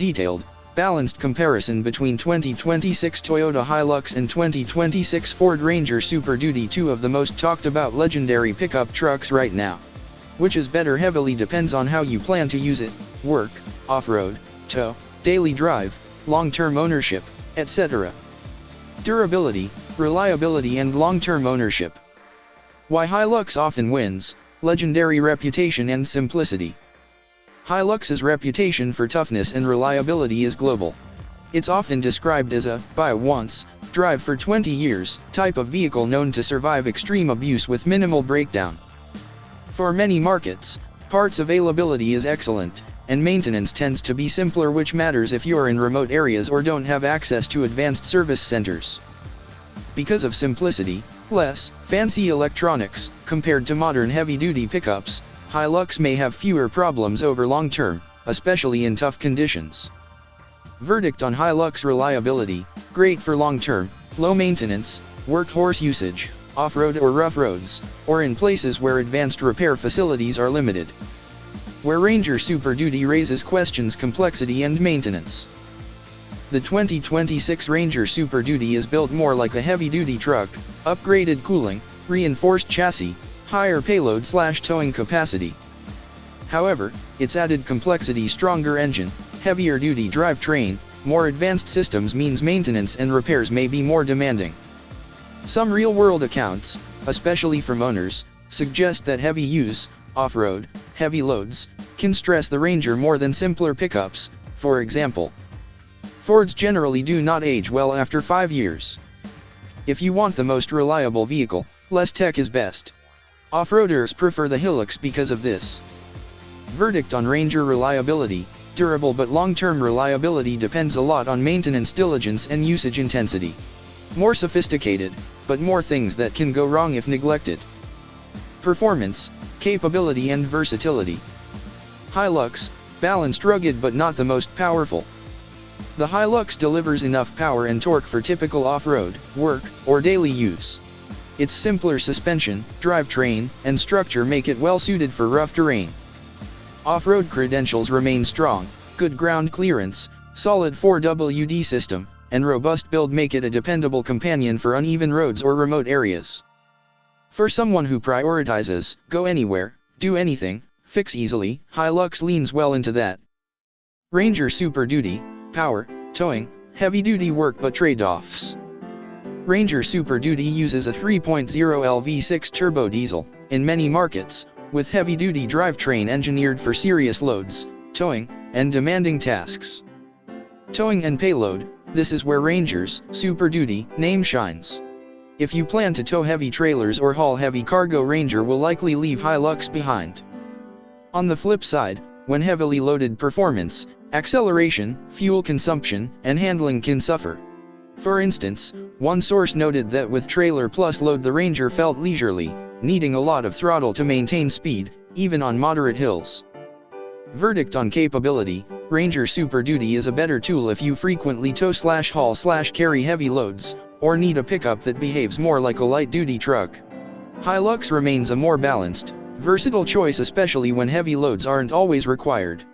detailed, balanced comparison between 2026 Toyota-HiLux and 2026 Ford-Ranger-Super-Duty, two of the most talked about legendary pickup trucks right now. Which is better heavily depends on how you plan to use it: work, off-road, tow, daily drive, long-term ownership, etc. Durability, reliability and long-term ownership. Why HiLux often wins: legendary reputation and simplicity. HiLux's reputation for toughness and reliability is global. It's often described as a buy once, drive for 20 years type of vehicle known to survive extreme abuse with minimal breakdown. For many markets, parts availability is excellent, and maintenance tends to be simpler, which matters if you're in remote areas or don't have access to advanced service centers. Because of simplicity, less fancy electronics, compared to modern heavy-duty pickups, HiLux may have fewer problems over long term, especially in tough conditions. Verdict on HiLux: reliability, great for long term, low maintenance, workhorse usage, off-road or rough roads, or in places where advanced repair facilities are limited. Where Ranger Super Duty raises questions: complexity and maintenance. The 2026 Ranger Super Duty is built more like a heavy-duty truck: upgraded cooling, reinforced chassis, higher payload/towing capacity. However, its added complexity, stronger engine, heavier duty drivetrain, more advanced systems means maintenance and repairs may be more demanding. Some real-world accounts, especially from owners, suggest that heavy use, off-road, heavy loads, can stress the Ranger more than simpler pickups. For example, Fords generally do not age well after 5 years. If you want the most reliable vehicle, less tech is best. Off-roaders prefer the HiLux because of this. Verdict on Ranger: reliability, durable, but long-term reliability depends a lot on maintenance diligence and usage intensity. More sophisticated, but more things that can go wrong if neglected. Performance, capability and versatility. HiLux, balanced, rugged but not the most powerful. The HiLux delivers enough power and torque for typical off-road, work, or daily use. Its simpler suspension, drivetrain, and structure make it well suited for rough terrain. Off-road credentials remain strong: good ground clearance, solid 4WD system, and robust build make it a dependable companion for uneven roads or remote areas. For someone who prioritizes go anywhere, do anything, fix easily, HiLux leans well into that. Ranger Super Duty: power, towing, heavy-duty work but trade-offs. Ranger Super Duty uses a 3.0L V6 turbo diesel, in many markets, with heavy-duty drivetrain engineered for serious loads, towing, and demanding tasks. Towing and payload: this is where Ranger's Super Duty name shines. If you plan to tow heavy trailers or haul heavy cargo, Ranger will likely leave HiLux behind. On the flip side, when heavily loaded, performance, acceleration, fuel consumption, and handling can suffer. For instance, one source noted that with trailer plus load the Ranger felt leisurely, needing a lot of throttle to maintain speed, even on moderate hills. Verdict on capability: Ranger Super Duty is a better tool if you frequently tow/haul/carry heavy loads, or need a pickup that behaves more like a light-duty truck. HiLux remains a more balanced, versatile choice, especially when heavy loads aren't always required.